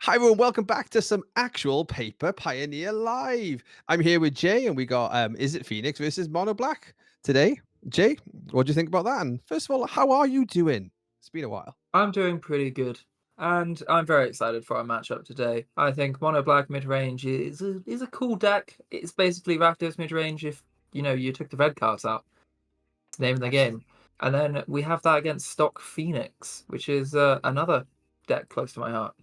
Hi everyone, welcome back to some actual Paper Pioneer Live. I'm here with Jay and we got Izzet Phoenix versus Mono Black today. Jay, what do you think about that? And first of all, how are you doing? It's been a while. I'm doing pretty good, and I'm very excited for our matchup today. I think Mono Black mid range is a cool deck. It's basically Rakdos mid range if you took the red cards out. It's the name of the game. And then we have that against Stock Phoenix, which is another deck close to my heart.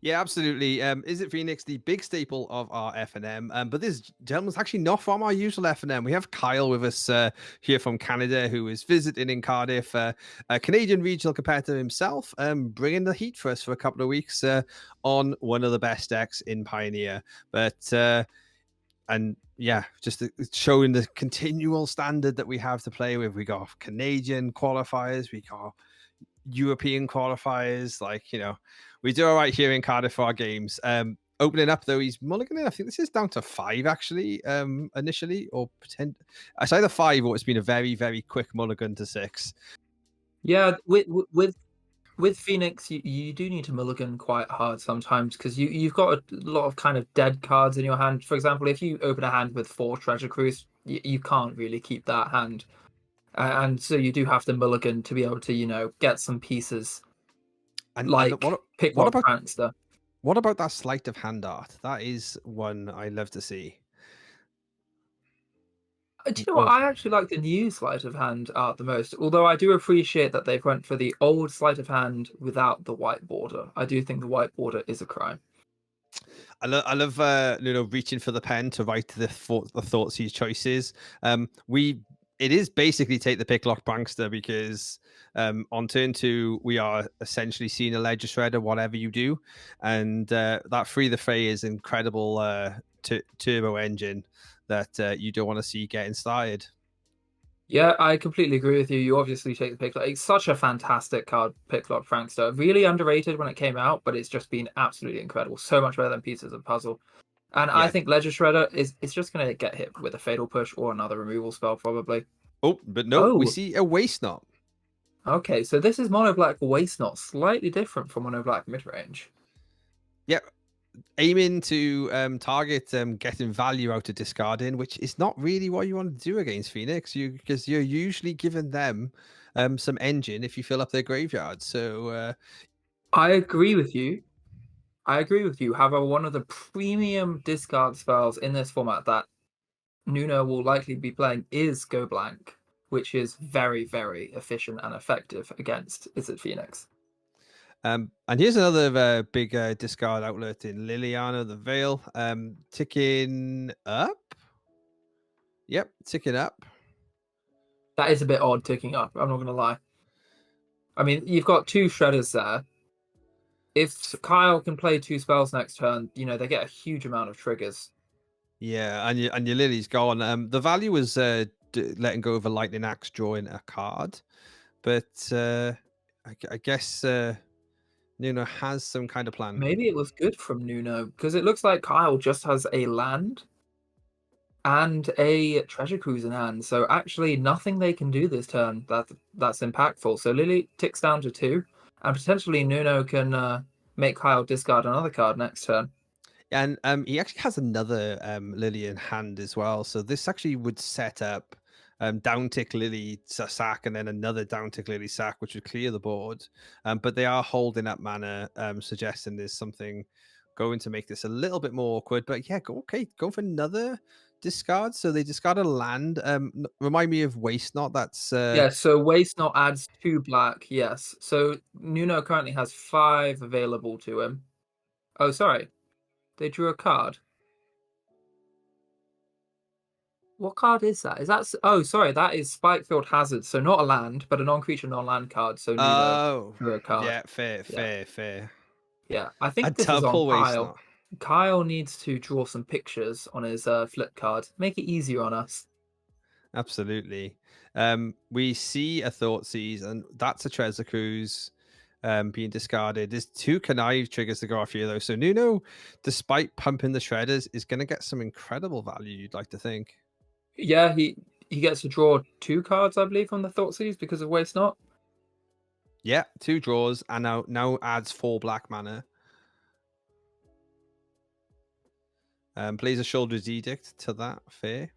Yeah, absolutely. Izzet Phoenix, the big staple of our FNM. But this gentleman's actually not from our usual FNM. We have Kyle with us here from Canada, who is visiting in Cardiff, a Canadian regional competitor himself, bringing the heat for us for a couple of weeks on one of the best decks in Pioneer. And yeah, just showing the continual standard that we have to play with. We got Canadian qualifiers, we got European qualifiers. We do all right here in Cardiff for our games. Opening up though, he's mulliganing. I think this is down to 5 actually, initially, or pretend. It's either 5 or it's been a very, very quick mulligan to 6. Yeah, with Phoenix, you do need to mulligan quite hard sometimes because you've got a lot of kind of dead cards in your hand. For example, if you open a hand with 4 Treasure Cruise, you can't really keep that hand. And so you do have to mulligan to be able to, get some pieces And Picklock about Prankster. what about that sleight of hand art? That is one I love to see. Do you know what? I actually like the new sleight of hand art the most, although I do appreciate that they've went for the old sleight of hand without the white border. I do think the white border is a crime. I love reaching for the pen to write the thoughts, his choices. It is basically take the picklock prankster because on turn 2 we are essentially seeing a ledger shredder whatever you do, and that Free the Fray is incredible turbo engine that you don't want to see getting started. Yeah, I completely agree with you. You obviously take the Picklock. It's such a fantastic card, Picklock Prankster. Really underrated when it came out, but it's just been absolutely incredible. So much better than Pieces of Puzzle. And I Yeah. think Ledger Shredder is just going to get hit with a Fatal Push or another removal spell, probably. Oh, but no, we see a Waste Knot. Okay, so this is Mono Black Waste Knot, slightly different from Mono Black Midrange. Yeah, aiming to target getting value out of discarding, which is not really what you want to do against Phoenix, because you're usually giving them some engine if you fill up their graveyard. So I agree with you. However, one of the premium discard spells in this format that Nuno will likely be playing is Go Blank, which is very, very efficient and effective against Izzet Phoenix. and here's another big discard outlet in Liliana the Veil, ticking up. Yep, ticking up. That is a bit odd ticking up, I'm not going to lie. I mean, you've got 2 Shredders there. If Kyle can play 2 spells next turn, they get a huge amount of triggers. Yeah, and your Lily's gone. The value was letting go of a Lightning Axe, drawing a card, but I guess Nuno has some kind of plan. Maybe it was good from Nuno, because it looks like Kyle just has a land and a Treasure Cruise in hand. So actually nothing they can do this turn that's impactful. So Lily ticks down to 2, and potentially Nuno can make Kyle discard another card next turn. And he actually has another Lily in hand as well. So this actually would set up down tick Lily sack and then another down tick Lily sack, which would clear the board. But they are holding up mana, suggesting there's something going to make this a little bit more awkward. But yeah, go for another discard. So they discard a land. Remind me of Waste Knot. That's Yeah, so Waste Knot adds 2 black, yes. So Nuno currently has 5 available to him. Oh, sorry. They drew a card. What card is that? Oh, sorry, that is Spikefield Hazard. So not a land, but a non-creature, non-land card. So Nuno drew a card. yeah, fair. Yeah, I A think this is on double Waste Kyle. Knot. Kyle needs to draw some pictures on his flip card. Make it easier on us. Absolutely. We see a Thoughtseize, and that's a Treasure Cruise being discarded. There's 2 Connive triggers to go off here, though. So Nuno, despite pumping the Shredders, is going to get some incredible value, you'd like to think. Yeah, he gets to draw 2 cards, I believe, from the Thoughtseize because of Waste Knot. Yeah, 2 draws, and now adds 4 black mana. Plays a Shoulder's Edict to that. Fair.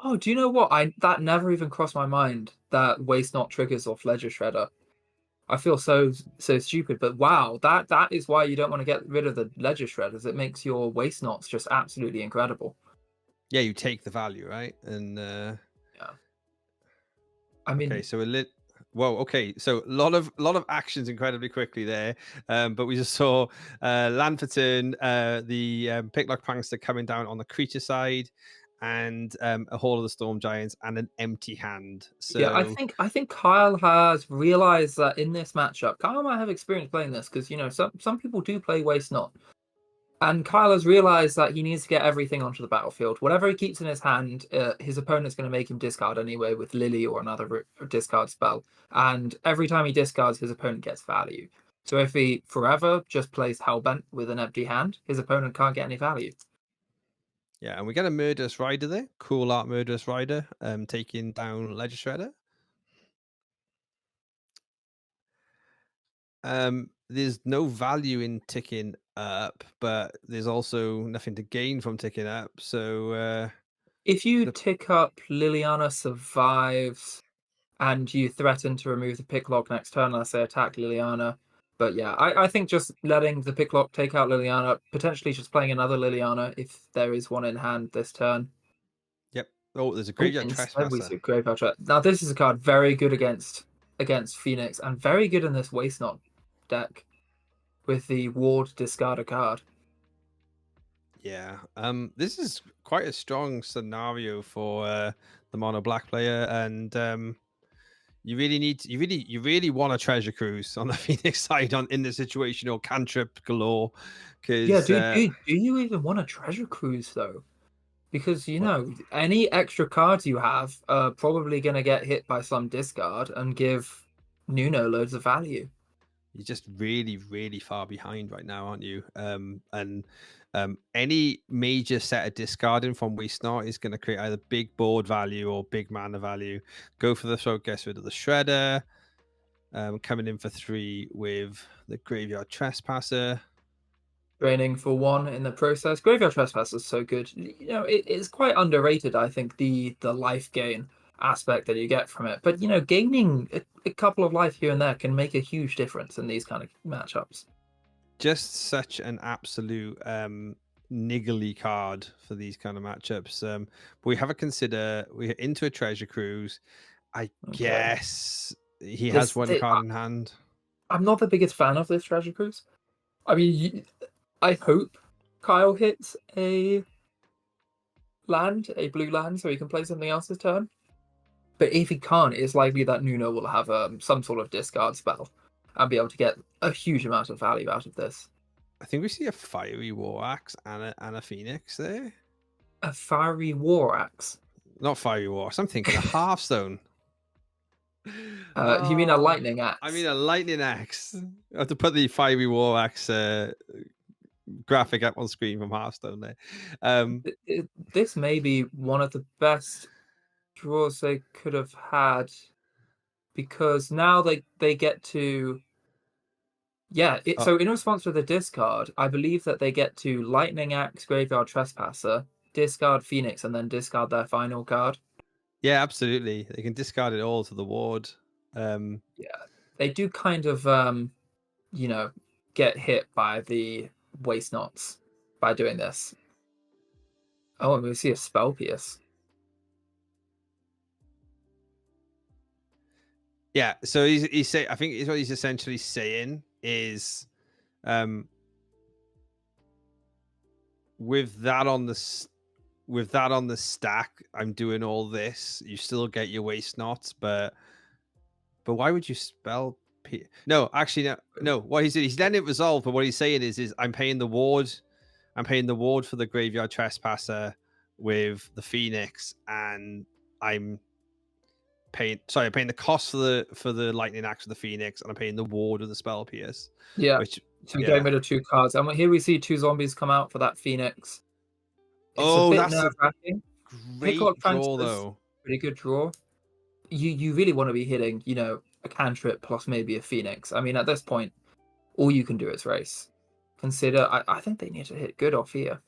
Oh, do you know what? That never even crossed my mind that Waste Not triggers off Ledger Shredder. I feel so stupid, but wow, that is why you don't want to get rid of the Ledger Shredders. It makes your Waste Nots just absolutely incredible. Yeah, you take the value, right? And Yeah. I mean, okay, so a lit. Whoa, okay, so a lot of actions incredibly quickly there, but we just saw land for turn, the Picklock Prankster coming down on the creature side, and a Hall of the Storm Giants and an empty hand. So yeah, I think Kyle has realized that in this matchup, Kyle might have experience playing this because some people do play Waste Not. And Kyle has realized that he needs to get everything onto the battlefield. Whatever he keeps in his hand, his opponent's going to make him discard anyway with Lily or another discard spell. And every time he discards, his opponent gets value. So if he forever just plays Hellbent with an empty hand, his opponent can't get any value. yeah, and we get a Murderous Rider there. Cool art Murderous Rider, taking down Ledger Shredder. There's no value in ticking up, but there's also nothing to gain from ticking up. So If you tick up Liliana Survives and you threaten to remove the Picklock next turn, let's say attack Liliana. But yeah, I think just letting the Picklock take out Liliana, potentially just playing another Liliana if there is one in hand this turn. Yep. Oh, there's a Graveyard Trespasser. We see Graveyard Trespasser. Now this is a card very good against Phoenix and very good in this Waste Not deck with the Ward discard a card. Yeah. This is quite a strong scenario for the mono black player, and you really want a Treasure Cruise on the Phoenix side in this situation, or cantrip galore. Because do you even want a Treasure Cruise though? Because any extra cards you have are probably going to get hit by some discard and give Nuno loads of value. You're just really, really far behind right now, aren't you? And any major set of discarding from Waste Not is going to create either big board value or big mana value. Go for the throat, gets rid of the Shredder. Coming in for 3 with the Graveyard Trespasser. Draining for 1 in the process. Graveyard Trespasser is so good. It's quite underrated, I think, the life gain aspect that you get from it. But, gaining a couple of life here and there can make a huge difference in these kind of matchups. Just such an absolute niggly card for these kind of matchups. But we have to consider, we're into a Treasure Cruise. I guess he has one card in hand. I'm not the biggest fan of this Treasure Cruise. I mean, I hope Kyle hits a blue land, so he can play something else this turn. But if he can't, it's likely that Nuno will have some sort of discard spell and be able to get a huge amount of value out of this. I think we see a Fiery War Axe and a Phoenix there. A Fiery War Axe? Not Fiery War Axe. I'm thinking a Hearthstone. You mean a Lightning Axe? I mean a Lightning Axe. I have to put the Fiery War Axe graphic up on screen from Hearthstone there. This may be one of the best draws they could have had, because now they get to so in response to the discard, I believe that they get to Lightning Axe, Graveyard Trespasser, discard Phoenix, and then discard their final card. Yeah, absolutely. They can discard it all to the ward. They do kind of get hit by the Waste Nots by doing this. Oh, and we see a Spell Pierce. Yeah, so he's saying, I think what he's essentially saying is, with that on the stack, I'm doing all this. You still get your Waste Nots, but why would you spell? No, actually, no. What he's letting it resolve, but what he's saying is I'm paying the ward. I'm paying the ward for the Graveyard Trespasser with the Phoenix, and I'm paying the cost for the Lightning Axe of the Phoenix, and I'm paying the ward of the Spell Pierce. Yeah. Getting rid of 2 cards. And here we see 2 zombies come out for that Phoenix. That's a great draw, though. Pretty good draw. You really want to be hitting, a cantrip plus maybe a Phoenix. I mean, at this point, all you can do is race. Consider, I think they need to hit good off here.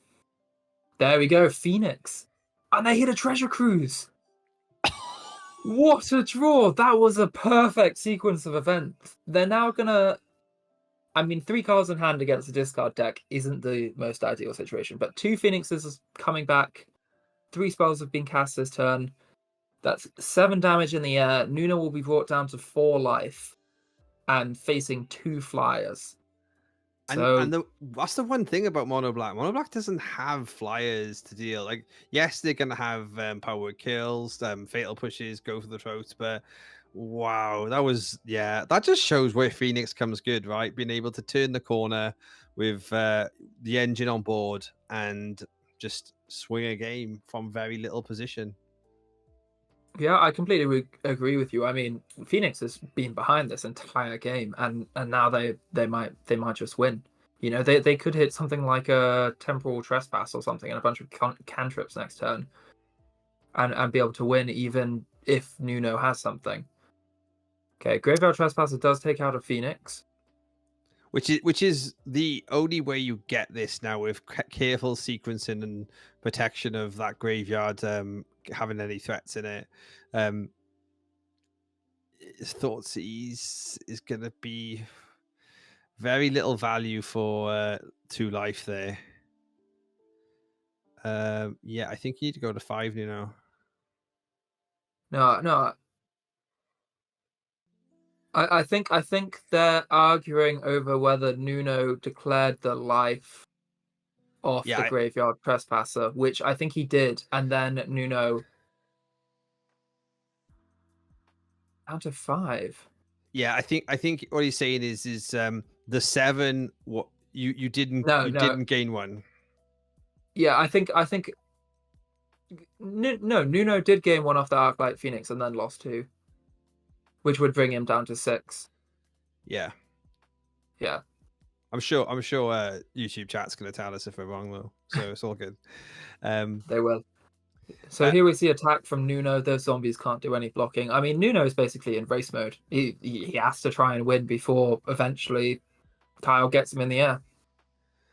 There we go, Phoenix. And they hit a treasure cruise. What a draw! That was a perfect sequence of events. They're now gonna. I mean, 3 cards in hand against a discard deck isn't the most ideal situation, but 2 Phoenixes is coming back. 3 spells have been cast this turn. That's 7 damage in the air. Nuno will be brought down to 4 life and facing 2 flyers. And that's the one thing about Mono Black. Mono Black doesn't have flyers to deal. Like, yes, they're gonna have power kills, fatal pushes, go for the throat, but wow, that just shows where Phoenix comes good, right? Being able to turn the corner with the engine on board and just swing a game from very little position. Yeah, I completely agree with you. I mean, Phoenix has been behind this entire game, and now they might just win. You know, they could hit something like a Temporal Trespass or something and a bunch of cantrips next turn, and be able to win even if Nuno has something. Okay, Graveyard Trespasser does take out a Phoenix, which is the only way you get this now, with careful sequencing and protection of that graveyard having any threats in it. Thoughtseize is going to be very little value for 2 life there. Yeah, I think you need to go to 5 now. No. I think they're arguing over whether Nuno declared the life off the Graveyard Trespasser, which I think he did, and then Nuno down to 5. Yeah, I think what he's saying is the 7. What you didn't gain 1. Yeah, I think Nuno did gain 1 off the Arclight Phoenix and then lost 2. Which would bring him down to 6. Yeah. I'm sure YouTube chat's going to tell us if we're wrong, though, so it's all good. They will. So here we see attack from Nuno. Those zombies can't do any blocking. I mean, Nuno is basically in race mode. He has to try and win before eventually Kyle gets him in the air.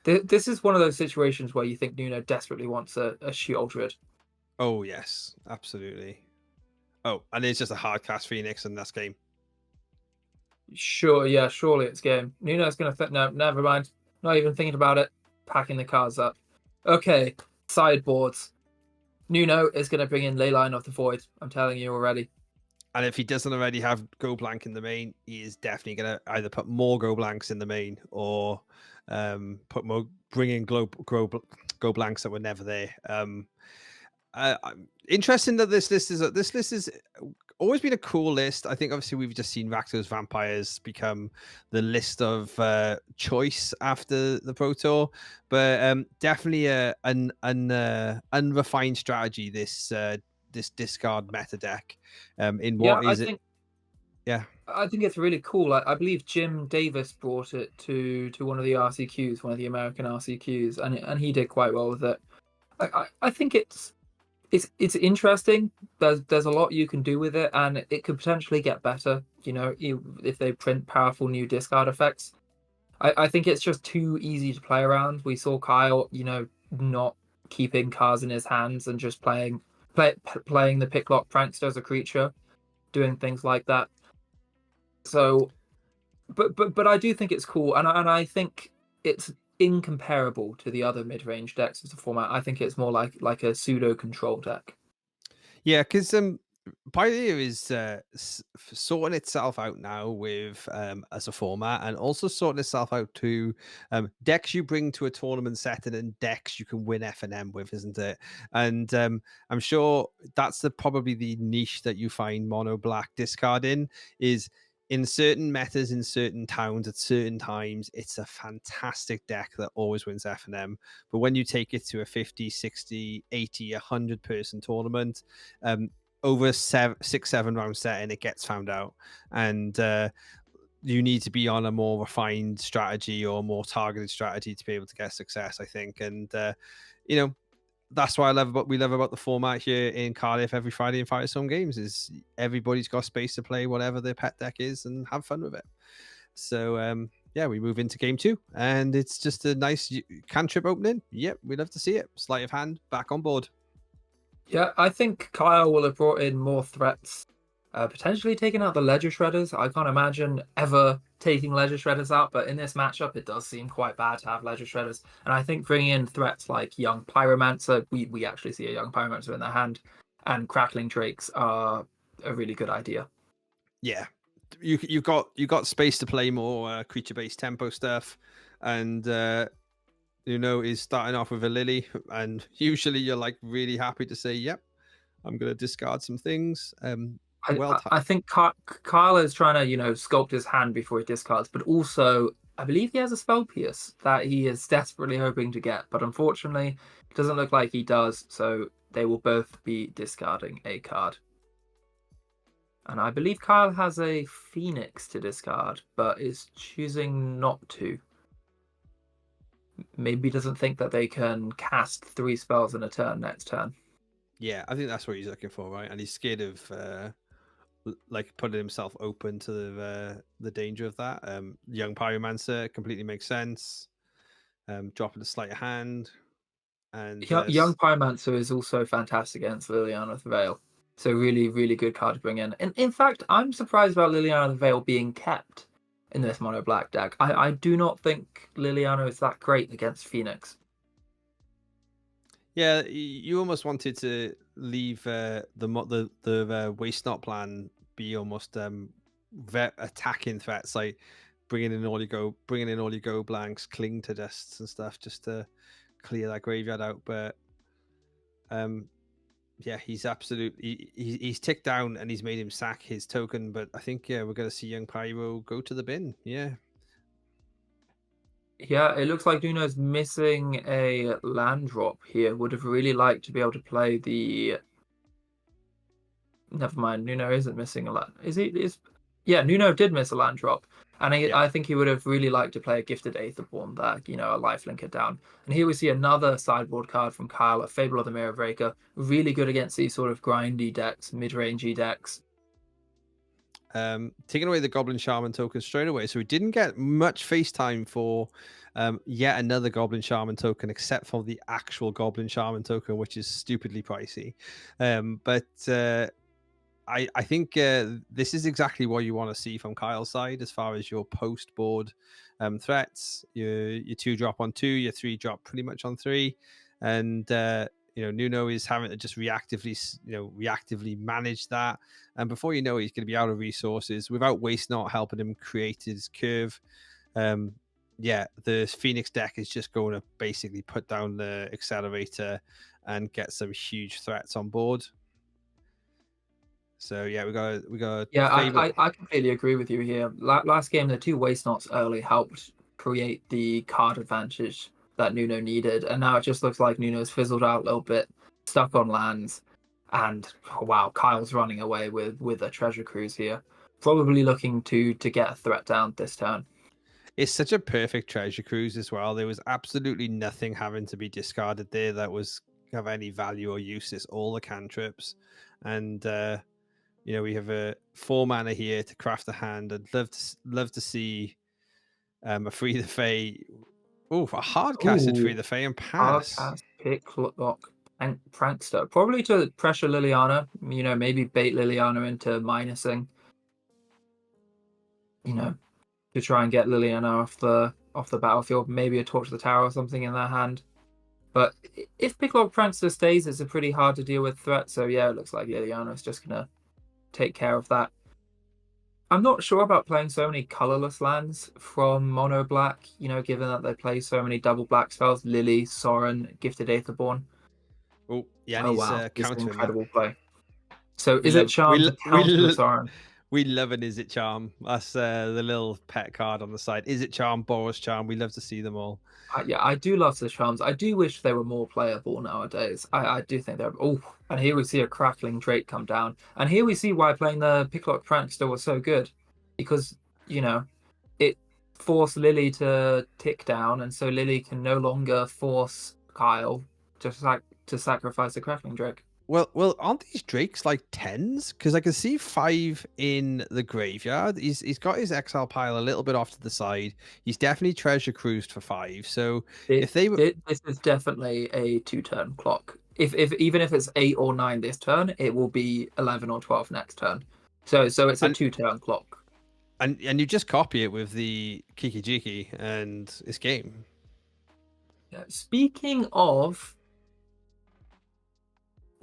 This is one of those situations where you think Nuno desperately wants a Shieldred. Oh, yes, absolutely. Oh, and it's just a hard cast Phoenix and that's game. Sure, yeah, surely it's game. Nuno's going to no, never mind. Not even thinking about it. Packing the cards up. Okay, sideboards. Nuno is going to bring in Leyline of the Void. I'm telling you already. And if he doesn't already have Go Blank in the main, he is definitely going to either put more Go Blanks in the main or bring in Go Blanks that were never there. Interesting that this list is always been a cool list. I think obviously we've just seen Rakdos Vampires become the list of choice after the Pro Tour, but definitely an unrefined strategy. This discard meta deck. I think it's really cool. I believe Jim Davis brought it to one of the RCQs, one of the American RCQs, and he did quite well with it. I think it's interesting. There's a lot you can do with it, and it could potentially get better. You know, if they print powerful new discard effects. I think it's just too easy to play around. We saw Kyle, not keeping cards in his hands and just playing the Picklock Prankster as a creature, doing things like that. So, but I do think it's cool, and I think it's incomparable to the other mid-range decks as a format. I think it's more like a pseudo control deck. Yeah, because Pioneer is sorting itself out now with as a format, and also sorting itself out to decks you bring to a tournament setting and decks you can win FNM with, isn't it? And I'm sure that's probably the niche that you find Mono Black discard is in certain metas, in certain towns, at certain times. It's a fantastic deck that always wins FNM. But when you take it to a 50, 60, 80, 100 person tournament, over a 6-7 round set, and it gets found out, and you need to be on a more refined strategy or more targeted strategy to be able to get success, I think. And that's why we love about the format here in Cardiff every Friday in Firestone Games is everybody's got space to play whatever their pet deck is and have fun with it. So yeah, we move into game 2, and it's just a nice cantrip opening. Yep, we love to see it. Sleight of hand back on board. Yeah, I think Kyle will have brought in more threats, potentially taking out the Ledger Shredders. I can't imagine ever taking Ledger Shredders out, but in this matchup, it does seem quite bad to have Ledger Shredders. And I think bringing in threats like Young Pyromancer, we actually see a Young Pyromancer in their hand, and Crackling Drakes are a really good idea. Yeah, you've got space to play more creature-based tempo stuff, and is starting off with a Lily, and usually you're like really happy to say, "Yep, I'm going to discard some things." I think Kyle is trying to, sculpt his hand before he discards, but also I believe he has a Spell Pierce that he is desperately hoping to get, but unfortunately, it doesn't look like he does. So they will both be discarding a card. And I believe Kyle has a Phoenix to discard, but is choosing not to. Maybe doesn't think that they can cast 3 spells in a turn next turn. Yeah, I think that's what he's looking for, right? And he's scared of like putting himself open to the danger of that. Young Pyromancer completely makes sense. Dropping a sleight of hand, and Young Pyromancer is also fantastic against Liliana of the Veil. So really, really good card to bring in. And in fact, I'm surprised about Liliana of the Veil being kept in this mono black deck. I do not think Liliana is that great against Phoenix. Yeah, you almost wanted to leave the waste not plan be almost attacking threats, like bringing in all your go blanks, cling to dusts and stuff, just to clear that graveyard out. But yeah, he's absolutely he's ticked down and he's made him sack his token. But I think we're gonna see Young Pyro go to the bin. Yeah. Yeah, it looks like Nuno's missing a land drop here. Would have really liked to be able to play the. Never mind, Nuno isn't missing a land. Is he? Yeah, Nuno did miss a land drop, and I think he would have really liked to play a Gifted Aetherborn that a lifelinker down. And here we see another sideboard card from Kyle, a Fable of the Mirror Breaker, really good against these sort of grindy decks, mid-rangey decks. Taking away the Goblin Shaman token straight away, so we didn't get much face time for yet another Goblin Shaman token, except for the actual Goblin Shaman token, which is stupidly pricey. But I think this is exactly what you want to see from Kyle's side as far as your post board threats. Your 2-drop on 2, your 3-drop pretty much on 3, and Nuno is having to just reactively manage that, and before you know it, he's going to be out of resources without Waste Not helping him create his curve. The Phoenix deck is just going to basically put down the accelerator and get some huge threats on board. So yeah, we got. Yeah, I completely agree with you here. Last game, the 2 Waste Nots early helped create the card advantage that Nuno needed, and now it just looks like Nuno's fizzled out a little bit, stuck on lands, and wow, Kyle's running away with a treasure cruise here, probably looking to get a threat down this turn. It's such a perfect treasure cruise as well. There was absolutely nothing having to be discarded there that was of any value or use. It's all the cantrips, and we have a 4 mana here to craft a hand. I'd love to see a Free the Fae. Oh, a hard casted Free the Fae and pass. Hard cast, Picklock, and Prankster. Probably to pressure Liliana, maybe bait Liliana into minusing. To try and get Liliana off the battlefield. Maybe a Torch of the Tower or something in their hand. But if Picklock Prankster stays, it's a pretty hard to deal with threat. So yeah, it looks like Liliana is just gonna take care of that. I'm not sure about playing so many colorless lands from mono black, given that they play so many double black spells, Lily, Sorin, Gifted Aetherborn. Oh, yeah, and he's an incredible play. So Izzet Charm to counter Sorin. We love an Izzet Charm. That's the little pet card on the side. Izzet Charm, Boros Charm. We love to see them all. Yeah, I do love the charms. I do wish they were more playable nowadays. I do think they're. Oh, and here we see a Crackling Drake come down. And here we see why playing the Picklock Prankster was so good. Because, it forced Lily to tick down, and so Lily can no longer force Kyle to sacrifice the Crackling Drake. Well, aren't these drakes like tens? Because I can see 5 in the graveyard. He's got his exile pile a little bit off to the side. He's definitely treasure cruised for 5. So if they were, This is definitely a 2-turn clock. If even if it's 8 or 9 this turn, it will be 11 or 12 next turn. So it's a and 2-turn clock. and you just copy it with the Kiki Jiki and it's game. Yeah. Speaking of,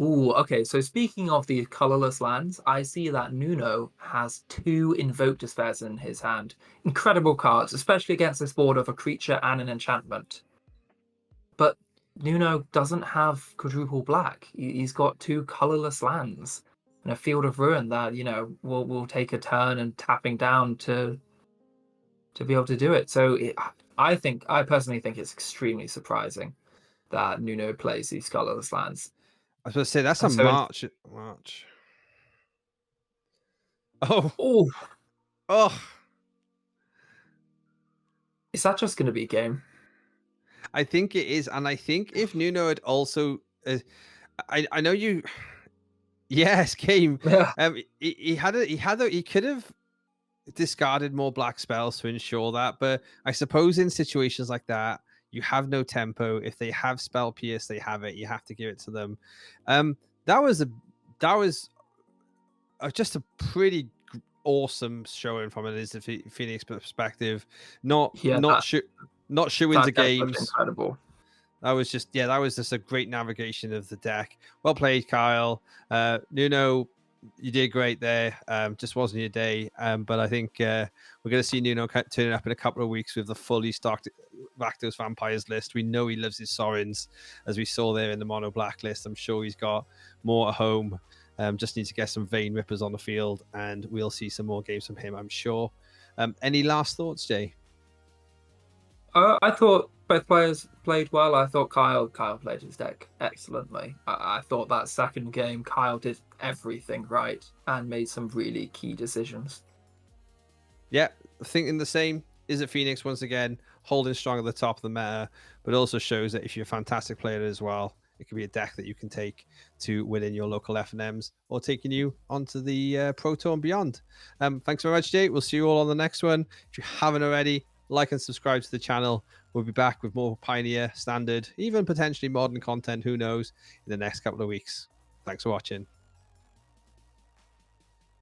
ooh, okay. So speaking of the colorless lands, I see that Nuno has 2 Invoke Despairs in his hand. Incredible cards, especially against this board of a creature and an enchantment. But Nuno doesn't have quadruple black. He's got 2 colorless lands and a Field of Ruin that will take a turn and tapping down to be able to do it. So I personally think it's extremely surprising that Nuno plays these colorless lands. I was going to say that's a And so, March. Oh, oh, oh. is that just going to be a game? I think it is, and I think if Nuno had also, I know you, yes, game. Yeah, He could have discarded more black spells to ensure that, but I suppose in situations like that, you have no tempo. If they have spell pierce, they have it. You have to give it to them. That was just a pretty awesome showing from an Izzet Phoenix perspective. Not yeah, not showings of that deck looked games. incredible. That was just a great navigation of the deck. Well played, Kyle. Nuno, you did great there. Just wasn't your day. But I think we're going to see Nuno turning up in a couple of weeks with the fully stocked Rakdos Vampires list. We know he loves his Sorins, as we saw there in the mono black list. I'm sure he's got more at home. Just need to get some Vein Rippers on the field, and we'll see some more games from him, I'm sure. Any last thoughts, Jay? I thought both players played well. I thought Kyle played his deck excellently. I thought that second game, Kyle did everything right and made some really key decisions. Yeah, thinking the same. Izzet Phoenix once again holding strong at the top of the meta, but also shows that if you're a fantastic player as well, it could be a deck that you can take to win in your local FNMs or taking you onto the Pro Tour and beyond. Thanks very much, Jay. We'll see you all on the next one. If you haven't already, like and subscribe to the channel. We'll be back with more Pioneer, Standard, even potentially modern content, who knows, in the next couple of weeks. Thanks for watching.